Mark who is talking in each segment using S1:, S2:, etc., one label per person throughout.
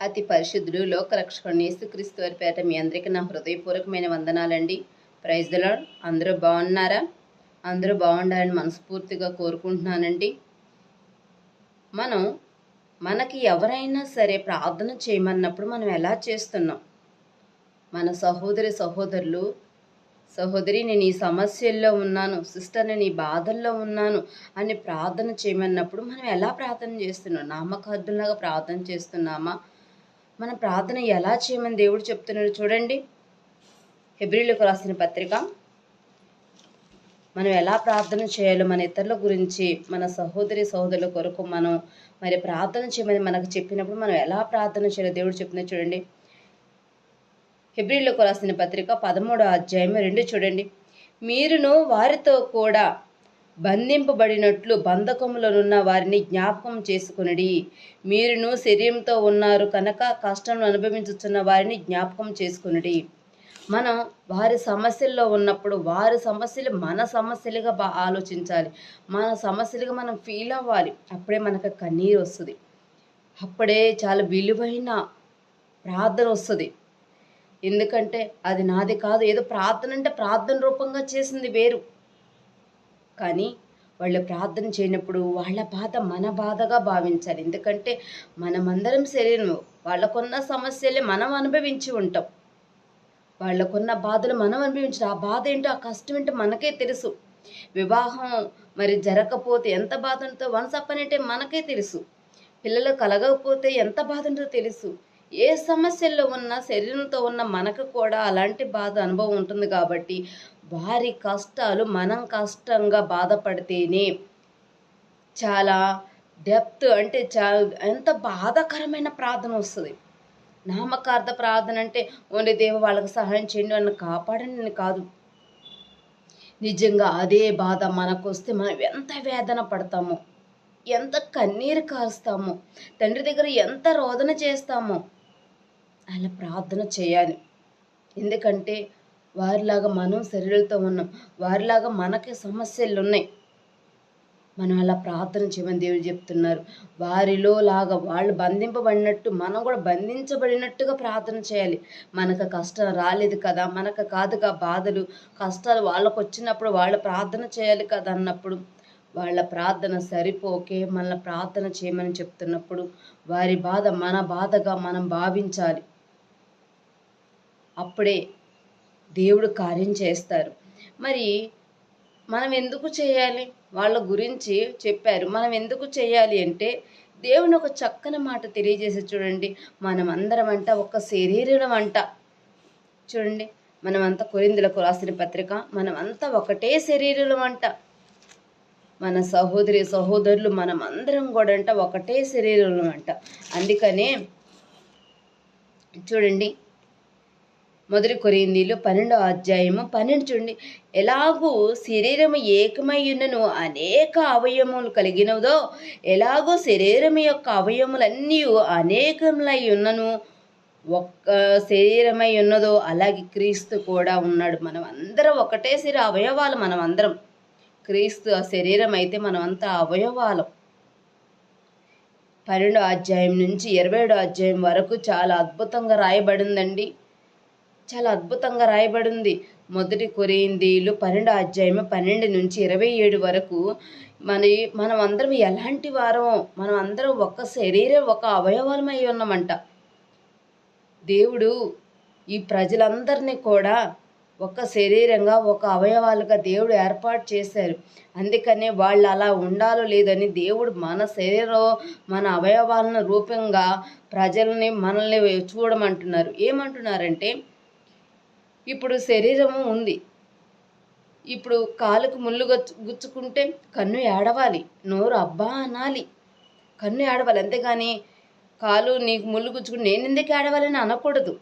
S1: అతి పరిశుద్ధుడు లోకరక్షకుడు యేసుక్రీస్తు వారి పేట మీ అందరికీ నా హృదయపూర్వకమైన వందనాలండి. Praise the Lord. అందరూ బాగున్నారా? అందరూ బాగుండాలని మనస్ఫూర్తిగా కోరుకుంటున్నానండి. మనకి ఎవరైనా సరే ప్రార్థన చేయమన్నప్పుడు మనం ఎలా చేస్తున్నాం? మన సహోదరి నేను ఈ సమస్యల్లో ఉన్నాను, సిస్టర్ నేను ఈ బాధల్లో ఉన్నాను అని ప్రార్థన చేయమన్నప్పుడు మనం ఎలా ప్రార్థన చేస్తున్నాం? నామకార్థంలాగా ప్రార్థన చేస్తున్నామా? మన ప్రార్థన ఎలా చేయమని దేవుడు చెప్తున్నాడు చూడండి. హెబ్రీయులకు రాసిన పత్రిక. మనం ఎలా ప్రార్థన చేయాలో, మన ఇతరుల గురించి, మన సహోదరుల కొరకు మనం ప్రార్థన చేయమని మనకు చెప్పినప్పుడు మనం ఎలా ప్రార్థన చేయాలో దేవుడు చెప్తున్నాడు చూడండి. హెబ్రీయులకు రాసిన పత్రిక 13వ అధ్యాయం 2 చూడండి. మీరును వారితో కూడా బంధింపబడినట్లు బంధకములనున్న వారిని జ్ఞాపకం చేసుకునడి. మీరును శరీరంతో ఉన్నారు కనుక కష్టం అనుభవించుతున్న వారిని జ్ఞాపకం చేసుకునడి. మనం వారి సమస్యల్లో ఉన్నప్పుడు వారి సమస్యలు మన సమస్యలుగా ఆలోచించాలి. మన సమస్యలుగా మనం ఫీల్ అవ్వాలి. అప్పుడే మనకు కన్నీరు వస్తుంది. అప్పుడే చాలా విలువైన ప్రార్థన వస్తుంది. ఎందుకంటే అది నాది కాదు. ఏదో ప్రార్థన అంటే ప్రార్థన రూపంగా చేసింది వేరు, కానీ వాళ్ళు ప్రార్థన చేయనప్పుడు వాళ్ళ బాధ మన బాధగా భావించాలి. ఎందుకంటే మనమందరం శరీరం, వాళ్ళకున్న సమస్యలే మనం అనుభవించి ఉంటాం. వాళ్ళకున్న బాధలు మనం అనుభవించాలి. ఆ బాధ ఏంటో, ఆ కష్టం ఏంటో మనకే తెలుసు. వివాహం జరగకపోతే ఎంత బాధ ఉంటుందో వన్స్ అప్ అంటే మనకే తెలుసు. పిల్లలు కలగకపోతే ఎంత బాధ ఉంటుందో తెలుసు. ఏ సమస్యల్లో ఉన్న శరీరంతో ఉన్న మనకు కూడా అలాంటి బాధ అనుభవం ఉంటుంది. కాబట్టి వారి కష్టాలు మనం కష్టంగా బాధపడితేనే చాలా డెప్త్ అంటే ఎంత బాధాకరమైన ప్రార్థన వస్తుంది. నామకార్థ ప్రార్థన అంటే ఓన్లీ దేవ వాళ్ళకి సహాయం చేయండి, వాళ్ళని కాపాడండి కాదు. నిజంగా అదే బాధ మనకు వస్తే మనం ఎంత వేదన పడతామో, ఎంత కన్నీరు కారుస్తామో, తండ్రి దగ్గర ఎంత రోదన చేస్తామో అలా ప్రార్థన చేయాలి. ఎందుకంటే వారిలాగా మనం శరీరంతో ఉన్నాం, వారిలాగా మనకి సమస్యలు ఉన్నాయి. మనం అలా ప్రార్థన చేయమని దేవుడు చెప్తున్నారు. వారిలో లాగా వాళ్ళు బంధింపబడినట్టు మనం కూడా బంధించబడినట్టుగా ప్రార్థన చేయాలి. మనకు కష్టం రాలేదు కదా, మనకు కాదుగా బాధలు కష్టాలు వాళ్ళకు వచ్చినప్పుడు వాళ్ళు ప్రార్థన చేయాలి కదా అన్నప్పుడు వాళ్ళ ప్రార్థన సరిపోకే మన ప్రార్థన చేయమని చెప్తున్నప్పుడు వారి బాధ మన బాధగా మనం భావించాలి. అప్పుడే దేవుడు కార్యం చేస్తారు. మరి మనం ఎందుకు చేయాలి? వాళ్ళ గురించి చెప్పారు. మనం ఎందుకు చేయాలి అంటే దేవుని ఒక చక్కని మాట తెలియజేసి చూడండి. మనమందరం ఒక శరీరం అంట. చూడండి, మనమంతా కొరింథీయులకు రాసిన పత్రిక, మనమంతా ఒకటే శరీరం అంట. మన సహోదరులు మనమందరం కూడా ఒకటే శరీరం అంట. అందుకనే చూడండి, 1 కొరింథీయులు 12వ అధ్యాయము 12 చూడండి. ఎలాగూ శరీరము ఏకమై ఉన్నను అనేక అవయవములు కలిగినదో, ఎలాగో శరీరం యొక్క అవయవములన్నీ అనేకములై ఉన్నను ఒక్క శరీరమై ఉన్నదో అలాగే క్రీస్తు కూడా ఉన్నాడు. మనం అందరం ఒకటే అవయవాలు. మనం అందరం క్రీస్తు ఆ శరీరం అయితే మనమంతా అవయవాలం. 12వ అధ్యాయం నుంచి 27వ అధ్యాయం వరకు చాలా అద్భుతంగా రాయబడిందండి. చాలా అద్భుతంగా రాయబడింది. 1 కొరింథీయులు 12వ అధ్యాయం 12 నుంచి 27 వరకు మనం అందరం ఎలాంటి వారో, మనం అందరం ఒక శరీరం, ఒక అవయవమై ఉన్నామంట. దేవుడు ఈ ప్రజలందరినీ కూడా ఒక శరీరంగా, ఒక అవయవాలుగా దేవుడు ఏర్పాటు చేశారు. అందుకనే వాళ్ళు అలా ఉండాలో లేదని దేవుడు మన శరీరం, మన అవయవాలను రూపంగా మనల్ని చూడమంటున్నారు. ఏమంటున్నారంటే, ఇప్పుడు శరీరము ఉంది. ఇప్పుడు కాలుకు ముళ్ళు గుచ్చుకుంటే కన్ను ఏడవాలి, నోరు అబ్బా అనాలి, కన్ను ఏడవాలి. అంతేగాని కాలు నీకు ముళ్ళు గుచ్చుకుంటే నేను ఎందుకు ఏడవాలని అనకూడదు.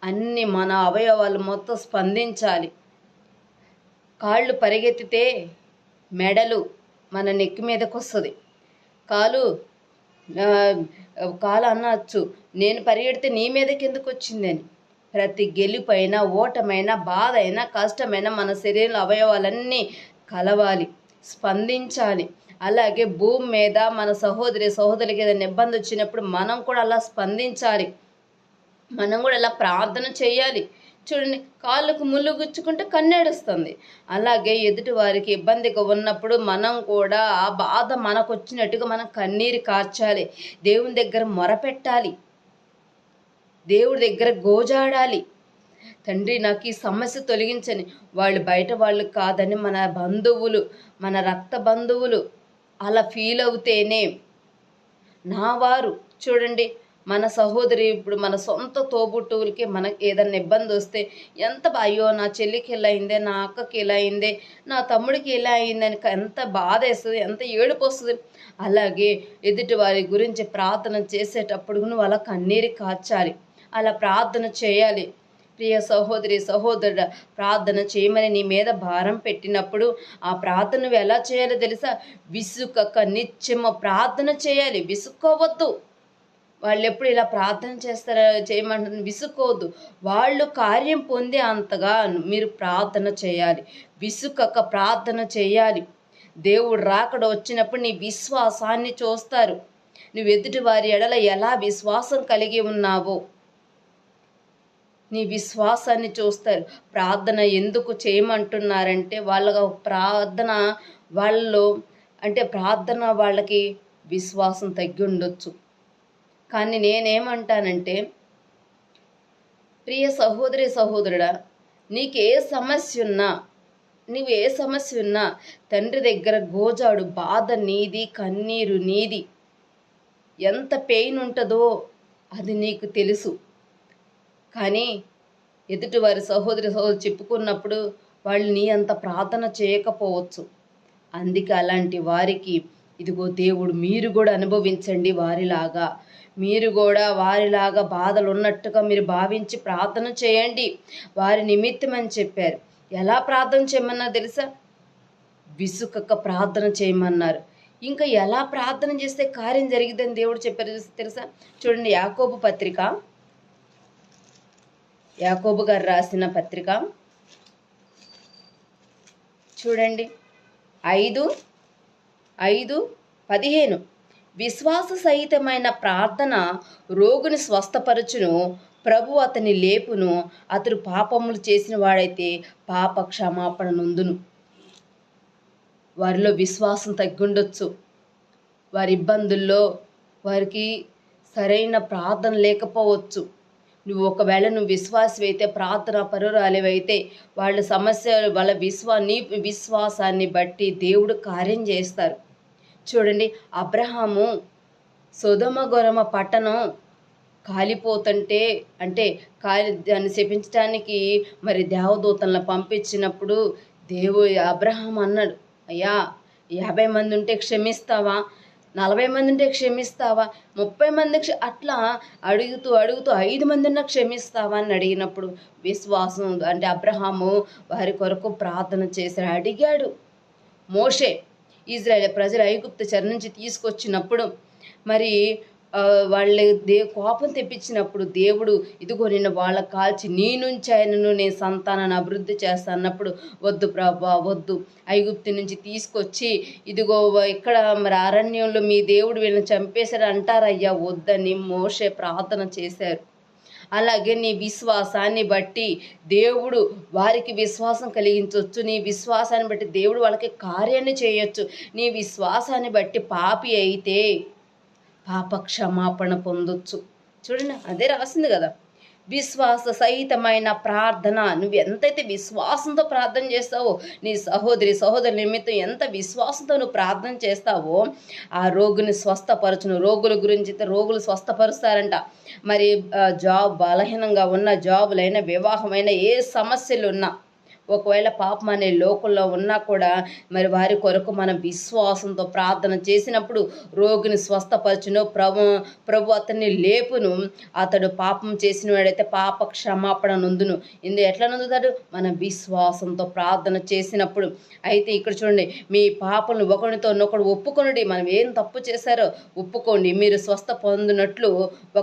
S1: అన్ని మన అవయవాలు మొత్తం స్పందించాలి. కాళ్ళు పరిగెత్తితే మెడలు మన నెక్కి మీదకి వస్తుంది. కాలు అనొచ్చు, నేను పరిగెడితే నీ మీదకి ఎందుకు వచ్చిందని. ప్రతి గెలుపైనా, ఓటమైనా, బాధ అయినా, కష్టమైనా మన శరీరంలో అవయవాలన్నీ కలవాలి. స్పందించాలి. అలాగే భూమి మీద మన సహోదరికి ఏదైనా ఇబ్బంది వచ్చినప్పుడు మనం కూడా అలా స్పందించాలి. మనం కూడా ఇలా ప్రార్థన చేయాలి. చూడండి, కాళ్ళకు ముళ్ళు గుచ్చుకుంటే కన్నేడుస్తుంది. అలాగే ఎదుటి వారికి ఇబ్బందిగా ఉన్నప్పుడు మనం కూడా ఆ బాధ మనకు వచ్చినట్టుగా మనం కన్నీరు కార్చాలి. దేవుని దగ్గర మొరపెట్టాలి. దేవుడి దగ్గర గోజాడాలి. తండ్రి, నాకు ఈ సమస్య తొలగించని. వాళ్ళు బయట వాళ్ళు కాదని మన బంధువులు, మన రక్త బంధువులు అలా ఫీల్ అవుతేనే నా వారు. చూడండి, మన సహోదరి ఇప్పుడు మన సొంత తోబుట్టువులకి మనకి ఏదన్నా ఇబ్బంది వస్తే ఎంత అయ్యో నా చెల్లికి ఇలా అయిందే, నా అక్కకి ఇలా అయిందే, నా తమ్ముడికి ఇలా అయిందని ఎంత బాధ వేస్తుంది, ఎంత ఏడుపు వస్తుంది. అలాగే ఎదుటి వారి గురించి ప్రార్థన చేసేటప్పుడు నువ్వు అలా కన్నీరు కార్చాలి. అలా ప్రార్థన చేయాలి. ప్రియ సహోదరి సహోదరుడు, ప్రార్థన చేయమని నీ మీద భారం పెట్టినప్పుడు ఆ ప్రార్థన నువ్వు ఎలా చేయాలో తెలుసా? విసుకక నిత్యము ప్రార్థన చేయాలి. విసుక్కోవద్దు. వాళ్ళు ఎప్పుడు ఇలా ప్రార్థన చేస్తారా చేయమంటారు, విసుక్కోవద్దు. వాళ్ళు కార్యం పొందే అంతగా మీరు ప్రార్థన చేయాలి. విసుకక ప్రార్థన చేయాలి. దేవుడు రాకడ వచ్చినప్పుడు నీ విశ్వాసాన్ని చూస్తారు. నువ్వు ఎదుటి వారి ఎడల ఎలా విశ్వాసం కలిగి ఉన్నావో నీ విశ్వాసాన్ని చూస్తారు. ప్రార్థన ఎందుకు చేయమంటున్నారంటే ప్రార్థన వాళ్ళకి విశ్వాసం తగ్గి ఉండొచ్చు. కానీ నేనేమంటానంటే, ప్రియ సహోదరి సహోదరుడా, నీవు ఏ సమస్య ఉన్నా తండ్రి దగ్గర గోజాడు. బాధ నీది, కన్నీరు నీది. ఎంత పెయిన్ ఉంటుందో అది నీకు తెలుసు. కానీ ఎదుటివారి సహోదరి చెప్పుకున్నప్పుడు వాళ్ళు నీ అంత ప్రార్థన చేయకపోవచ్చు. అందుకే అలాంటి వారికి ఇదిగో దేవుడు మీరు కూడా అనుభవించండి. మీరు కూడా వారిలాగా బాధలు ఉన్నట్టుగా మీరు భావించి ప్రార్థన చేయండి. వారి నిమిత్తం అని చెప్పారు. ఎలా ప్రార్థన చేయమన్నారు తెలుసా? విసుకక ప్రార్థన చేయమన్నారు. ఇంకా ఎలా ప్రార్థన చేస్తే కార్యం జరిగిద్దని దేవుడు చెప్పారు తెలుసా? చూడండి, యాకోబు గారు రాసిన పత్రిక చూడండి 5:15. విశ్వాస సహితమైన ప్రార్థన రోగుని స్వస్థపరచును, ప్రభు అతని లేపును, అతడు పాపములు చేసిన వాడైతే పాప క్షమాపణ నొందును. వారిలో విశ్వాసం తగ్గుండొచ్చు. వారి ఇబ్బందుల్లో వారికి సరైన ప్రార్థన లేకపోవచ్చు. ఒకవేళ నువ్వు విశ్వాసమైతే, ప్రార్థన పరురాలివైతే వాళ్ళ నీ విశ్వాసాన్ని బట్టి దేవుడు కార్యం చేస్తారు. చూడండి, అబ్రహాము సొదొమ గొరొమ పట్టణం కాలిపోతుంటే దాన్ని శపించడానికి మరి దేవదూతలను పంపించినప్పుడు అబ్రహాం అన్నాడు, అయ్యా 50 మంది ఉంటే క్షమిస్తావా, 40 మంది ఉంటే క్షమిస్తావా, 30 మంది అట్లా అడుగుతూ 5 మంది ఉన్నా క్షమిస్తావా అని అడిగినప్పుడు విశ్వాసం అబ్రహాము వారి కొరకు ప్రార్థన చేశాడు. అడిగాడు. మోషే ఇజ్రాయేల్ ప్రజలు ఐగుప్తు చెర నుంచి తీసుకొచ్చినప్పుడు మరి కోపం తెప్పించినప్పుడు దేవుడు ఇదిగో నిన్ను వాళ్ళకు కాల్చి నీ నుంచి ఆయనను నేను సంతానాన్ని అభివృద్ధి చేస్తాను అన్నప్పుడు, వద్దు ప్రభా వద్దు, ఐగుప్తు నుంచి తీసుకొచ్చి ఇదిగో ఇక్కడ మరి అరణ్యంలో మీ దేవుడు వీళ్ళని చంపేశాడు అంటారయ్యా, వద్దని మోషే ప్రార్థన చేశారు. అలాగే నీ విశ్వాసాన్ని బట్టి దేవుడు వారికి విశ్వాసం కలిగించవచ్చు. నీ విశ్వాసాన్ని బట్టి దేవుడు వాళ్ళకి కార్యాన్ని చేయొచ్చు. నీ విశ్వాసాన్ని బట్టి పాపి అయితే పాప క్షమాపణ పొందొచ్చు. చూడండి, అదే రాసింది కదా, విశ్వాస సహితమైన ప్రార్థన. నువ్వు ఎంతైతే విశ్వాసంతో ప్రార్థన చేస్తావో, నీ సహోదరి నిమిత్తం ఎంత విశ్వాసంతో నువ్వు ప్రార్థన చేస్తావో ఆ రోగుని స్వస్థపరచును. రోగుల గురించి రోగులు స్వస్థపరుస్తారంట. మరి బలహీనంగా ఉన్న జాబులైన, వివాహమైన, ఏ సమస్యలు ఉన్నా, ఒకవేళ పాపం అనే లోకంలో ఉన్నా కూడా మరి వారి కొరకు మనం విశ్వాసంతో ప్రార్థన చేసినప్పుడు రోగిని స్వస్థపరచును, ప్రభు అతన్ని లేపును, అతడు పాపం చేసిన వాడైతే పాప క్షమాపణ నొందును. ఎట్లా నొందుతాడు? మన విశ్వాసంతో ప్రార్థన చేసినప్పుడు. అయితే ఇక్కడ చూడండి, మీ పాపలను ఒకరితో ఒకడు ఒప్పుకొనుడి. మనం ఏం తప్పు చేశారో ఒప్పుకోండి, మీరు స్వస్థ పొందినట్లు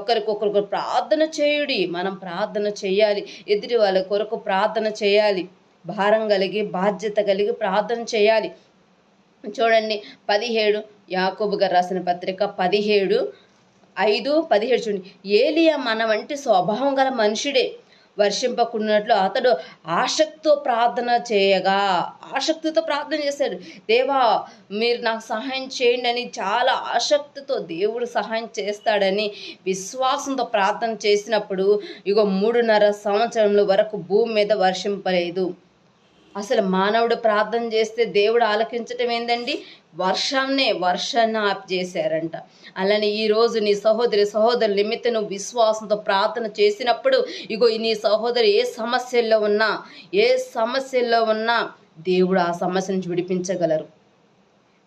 S1: ఒకరికొకరు ప్రార్థన చేయుడి. మనం ప్రార్థన చేయాలి, ఎదుటి వాళ్ళ కొరకు ప్రార్థన చేయాలి, భారం కలిగి బాధ్యత కలిగి ప్రార్థన చేయాలి. చూడండి 17 యాకోబు గారు రాసిన పత్రిక 17:5-17 చూడండి. ఏలియా మన వంటి స్వభావం గల మనుషుడే. వర్షింపకున్నట్లు అతడు ఆసక్తితో ప్రార్థన చేశాడు. దేవా మీరు నాకు సహాయం చేయండి అని చాలా ఆసక్తితో దేవుడు సహాయం చేస్తాడని విశ్వాసంతో ప్రార్థన చేసినప్పుడు 3.5 సంవత్సరముల వరకు భూమి మీద వర్షింపలేదు. అసలు మానవుడు ప్రార్థన చేస్తే దేవుడు ఆలకించటం ఏందండి? వర్షాన్ని ఆపి చేశారంట. అలానే ఈరోజు నీ సహోదరు నిమిత్తం నువ్వు విశ్వాసంతో ప్రార్థన చేసినప్పుడు నీ సహోదరు ఏ సమస్యల్లో ఉన్నా దేవుడు ఆ సమస్య నుంచి విడిపించగలరు.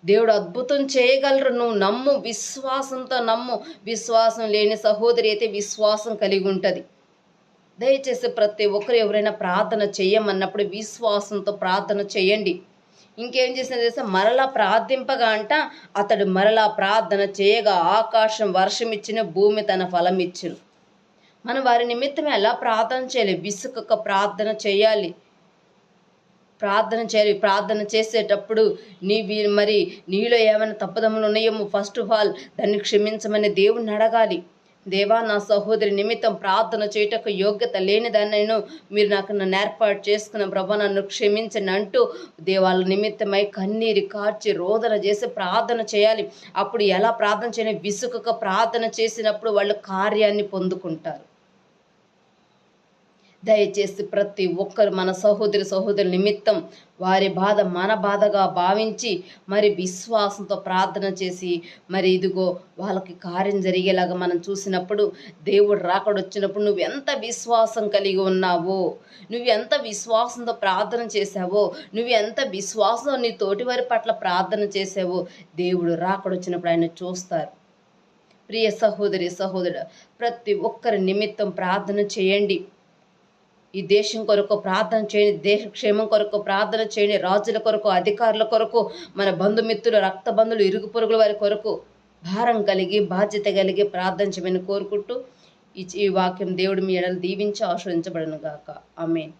S1: దేవుడు అద్భుతం చేయగలరు. నువ్వు నమ్ము, విశ్వాసంతో నమ్ము. విశ్వాసం లేని సహోదరి అయితే విశ్వాసం కలిగి ఉంటుంది. దయచేసి ప్రతి ఒక్కరు ఎవరైనా ప్రార్థన చేయమన్నప్పుడు విశ్వాసంతో ప్రార్థన చేయండి. ఇంకేం చేసిన చేస్తే మరలా ప్రార్థింపగా అతడు మరలా ప్రార్థన చేయగా ఆకాశం వర్షం ఇచ్చిన, భూమి తన ఫలం ఇచ్చును. మనం వారి నిమిత్తమే ఎలా ప్రార్థన చేయాలి? విసుకక ప్రార్థన చేయాలి. ప్రార్థన చేసేటప్పుడు నీలో ఏమైనా తప్పుదమ్ములు ఉన్నాయేమో ఫస్ట్ ఆఫ్ ఆల్ దాన్ని క్షమించమని దేవుణ్ణి అడగాలి. దేవా నా సహోదరి నిమిత్తం ప్రార్థన చేయటకు యోగ్యత లేని దాన్ని మీరు నన్ను ఏర్పాటు చేసుకున్న ప్రభా నన్ను క్షమించండి అంటూ దేవాల నిమిత్తమై కన్నీరు కార్చి రోదన చేసి ప్రార్థన చేయాలి. అప్పుడు ఎలా ప్రార్థన చేయాలి? విసుకక ప్రార్థన చేసినప్పుడు వాళ్ళు కార్యాన్ని పొందుకుంటారు. దయచేసి ప్రతి ఒక్కరు మన సహోదరు నిమిత్తం వారి బాధ మన బాధగా భావించి విశ్వాసంతో ప్రార్థన చేసి వాళ్ళకి కార్యం జరిగేలాగా మనం చూసినప్పుడు దేవుడు రాకడొచ్చినప్పుడు నువ్వు ఎంత విశ్వాసం కలిగి ఉన్నావో, నువ్వు ఎంత విశ్వాసంతో ప్రార్థన చేసావో, నువ్వు ఎంత విశ్వాసంతో నీ తోటివారి పట్ల ప్రార్థన చేసావో దేవుడు రాకడొచ్చినప్పుడు ఆయన చూస్తారు. ప్రియ సహోదరుడు ప్రతి ఒక్కరి నిమిత్తం ప్రార్థన చేయండి. ఈ దేశం కొరకు ప్రార్థన చేయండి. దేశ క్షేమం కొరకు ప్రార్థన చేయండి. రాజుల కొరకు, అధికారుల కొరకు, మన బంధుమిత్రులు, రక్త బంధువులు, ఇరుగు పొరుగుల వారి కొరకు భారం కలిగి బాధ్యత కలిగి ప్రార్థన చేయమని కోరుకుంటూ ఈ వాక్యం దేవుడు మీ ఎడలు దీవించి ఆశీర్వదించబడును గాక. ఆమేన్.